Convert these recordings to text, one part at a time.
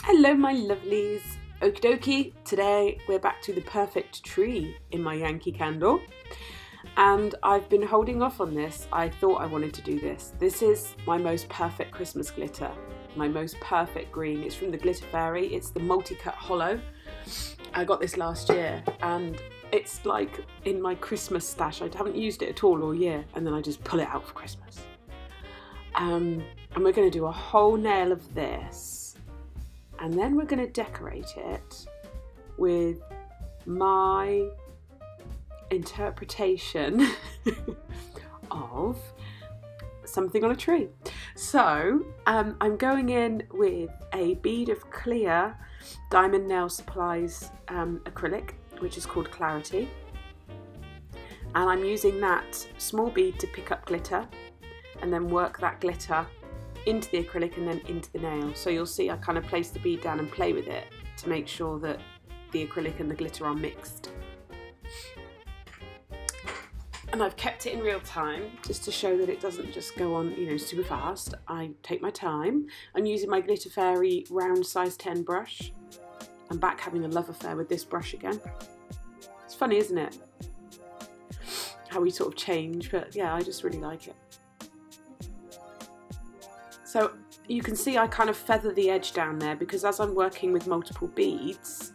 Hello my lovelies. Okie dokie, today we're back to the perfect tree in my Yankee Candle, and I've been holding off on this. I thought I wanted to do this. This is my most perfect Christmas glitter, my most perfect green. It's from the Glitter Fairy. It's the multi-cut holo. I got this last year and it's like in my Christmas stash. I haven't used it at all year, and then I just pull it out for Christmas. And we're going to do a whole nail of this, and then we're going to decorate it with my interpretation of something on a tree. So I'm going in with a bead of clear Diamond Nail Supplies acrylic, which is called Clarity, and I'm using that small bead to pick up glitter and then work that glitter into the acrylic and then into the nail. So you'll see I kind of place the bead down and play with it to make sure that the acrylic and the glitter are mixed. And I've kept it in real time just to show that it doesn't just go on, you know, super fast. I take my time. I'm using my Glitter Fairy round size 10 brush. I'm back having a love affair with this brush again. It's funny, isn't it? How we sort of change, but yeah, I just really like it. So you can see I kind of feather the edge down there because as I'm working with multiple beads,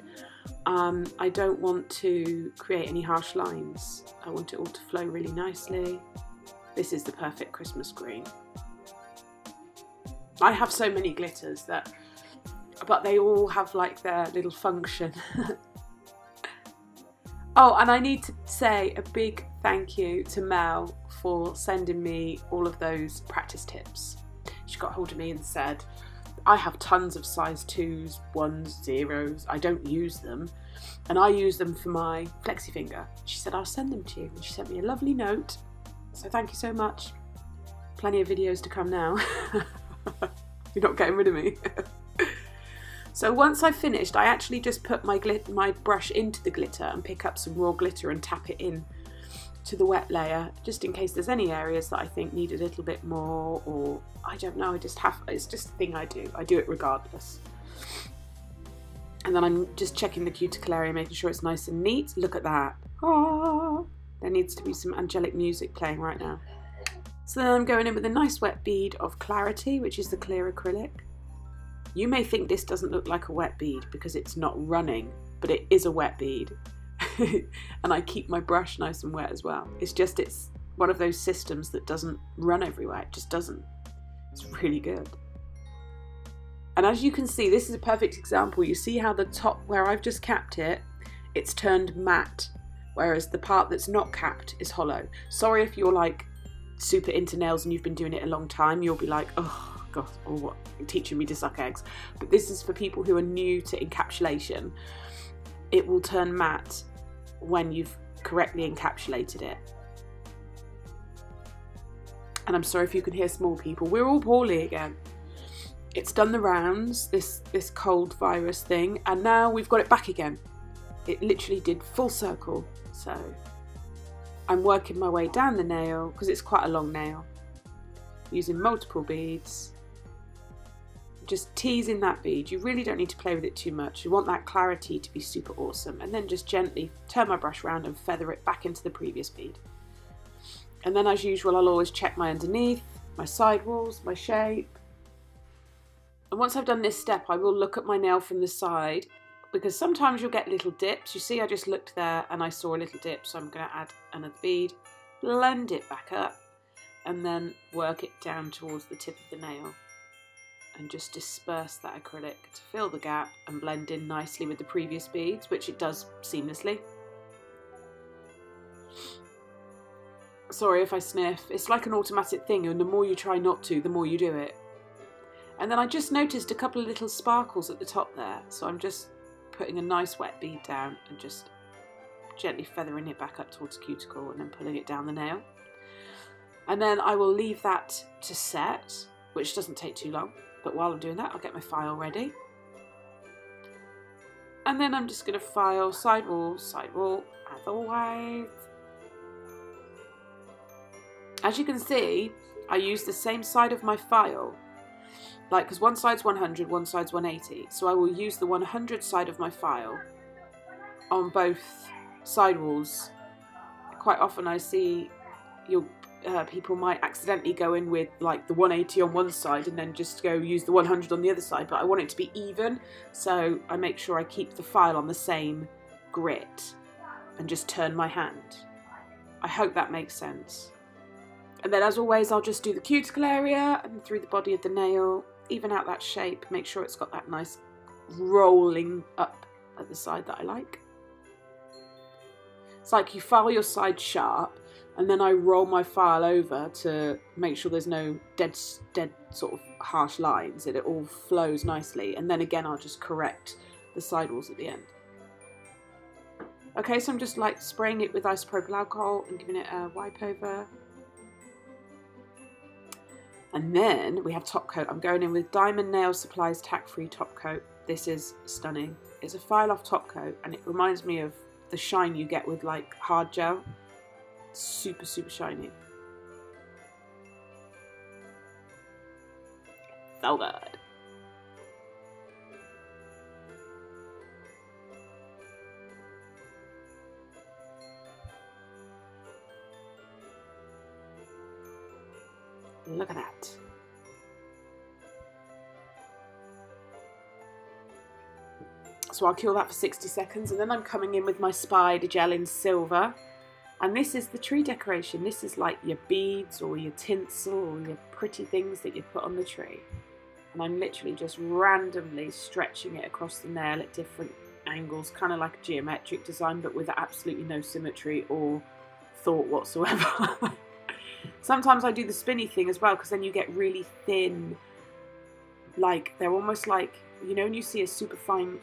I don't want to create any harsh lines. I want it all to flow really nicely. This is the perfect Christmas green. I have so many glitters but they all have like their little function. Oh, and I need to say a big thank you to Mel for sending me all of those practice tips. She got hold of me and said, I have tons of size 2s, 1s, 0s. I don't use them. And I use them for my flexi finger. She said, I'll send them to you. And she sent me a lovely note. So thank you so much. Plenty of videos to come now. You're not getting rid of me. So once I've finished, I actually just put my brush into the glitter and pick up some raw glitter and tap it in to the wet layer, just in case there's any areas that I think need a little bit more, or I don't know, it's just a thing I do. I do it regardless. And then I'm just checking the cuticle area, making sure it's nice and neat. Look at that. Ah, there needs to be some angelic music playing right now. So then I'm going in with a nice wet bead of Clarity, which is the clear acrylic. You may think this doesn't look like a wet bead because it's not running, but it is a wet bead. And I keep my brush nice and wet as well. It's one of those systems that doesn't run everywhere. It just doesn't. It's really good. And as you can see, this is a perfect example. You see how the top where I've just capped it, it's turned matte, whereas the part that's not capped is hollow. Sorry if you're like super into nails and you've been doing it a long time, you'll be like, oh God, or what, teaching me to suck eggs. But this is for people who are new to encapsulation. It will turn matte when you've correctly encapsulated it. And I'm sorry if you can hear small people. We're all poorly again. It's done the rounds, this cold virus thing, and now we've got it back again. It literally did full circle. So I'm working my way down the nail because it's quite a long nail, using multiple beads. Just teasing that bead. You really don't need to play with it too much. You want that clarity to be super awesome. And then just gently turn my brush around and feather it back into the previous bead. And then as usual, I'll always check my underneath, my side walls, my shape. And once I've done this step, I will look at my nail from the side, because sometimes you'll get little dips. You see, I just looked there and I saw a little dip. So I'm going to add another bead, blend it back up, and then work it down towards the tip of the nail. And just disperse that acrylic to fill the gap and blend in nicely with the previous beads, which it does seamlessly. Sorry if I sniff. It's like an automatic thing, and the more you try not to, the more you do it. And then I just noticed a couple of little sparkles at the top there, so I'm just putting a nice wet bead down and just gently feathering it back up towards the cuticle and then pulling it down the nail. And then I will leave that to set, which doesn't take too long. But while I'm doing that, I'll get my file ready. And then I'm just going to file side wall, as always. As you can see, I use the same side of my file like, because one side's 100, one side's 180. So I will use the 100 side of my file on both side walls. Quite often I see people might accidentally go in with like the 180 on one side and then just go use the 100 on the other side, but I want it to be even, so I make sure I keep the file on the same grit and just turn my hand. I hope that makes sense. And then as always, I'll just do the cuticle area and through the body of the nail, even out that shape, make sure it's got that nice rolling up at the side that I like. It's like you file your side sharp, and then I roll my file over to make sure there's no dead sort of harsh lines, and it all flows nicely. And then again, I'll just correct the side walls at the end. Okay, so I'm just like spraying it with isopropyl alcohol and giving it a wipe over. And then we have top coat. I'm going in with Diamond Nail Supplies tack-free top coat. This is stunning. It's a file off top coat, and it reminds me of the shine you get with like hard gel. Super, super shiny. So good. Look at that. So I'll cure that for 60 seconds, and then I'm coming in with my spider gel in silver. And this is the tree decoration. This is like your beads or your tinsel or your pretty things that you put on the tree. And I'm literally just randomly stretching it across the nail at different angles, kind of like a geometric design, but with absolutely no symmetry or thought whatsoever. Sometimes I do the spinny thing as well, because then you get really thin, like they're almost like, you know, when you see a super fine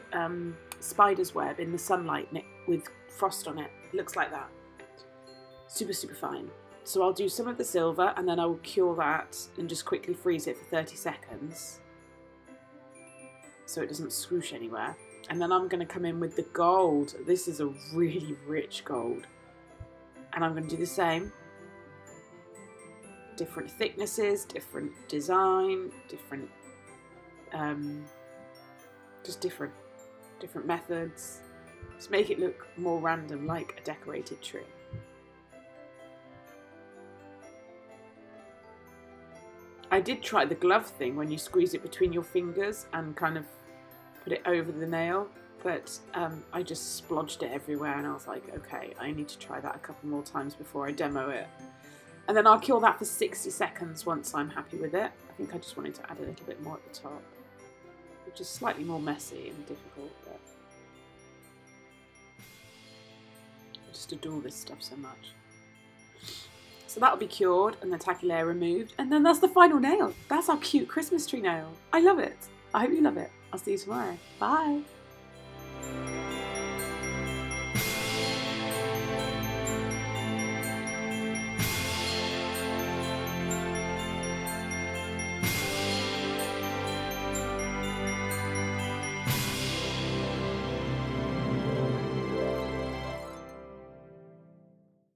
spider's web in the sunlight with frost on it, it looks like that. Super, super fine. So I'll do some of the silver, and then I will cure that and just quickly freeze it for 30 seconds so it doesn't swoosh anywhere. And then I'm going to come in with the gold. This is a really rich gold, and I'm going to do the same. Different thicknesses, different design, different just different methods. Just make it look more random, like a decorated tree. I did try the glove thing when you squeeze it between your fingers and kind of put it over the nail, but I just splodged it everywhere, and I was like, okay, I need to try that a couple more times before I demo it. And then I'll cure that for 60 seconds once I'm happy with it. I think I just wanted to add a little bit more at the top, which is slightly more messy and difficult, but I just adore this stuff so much. So that'll be cured and the tacky layer removed, and then that's the final nail. That's our cute Christmas tree nail. I love it. I hope you love it. I'll see you tomorrow. Bye.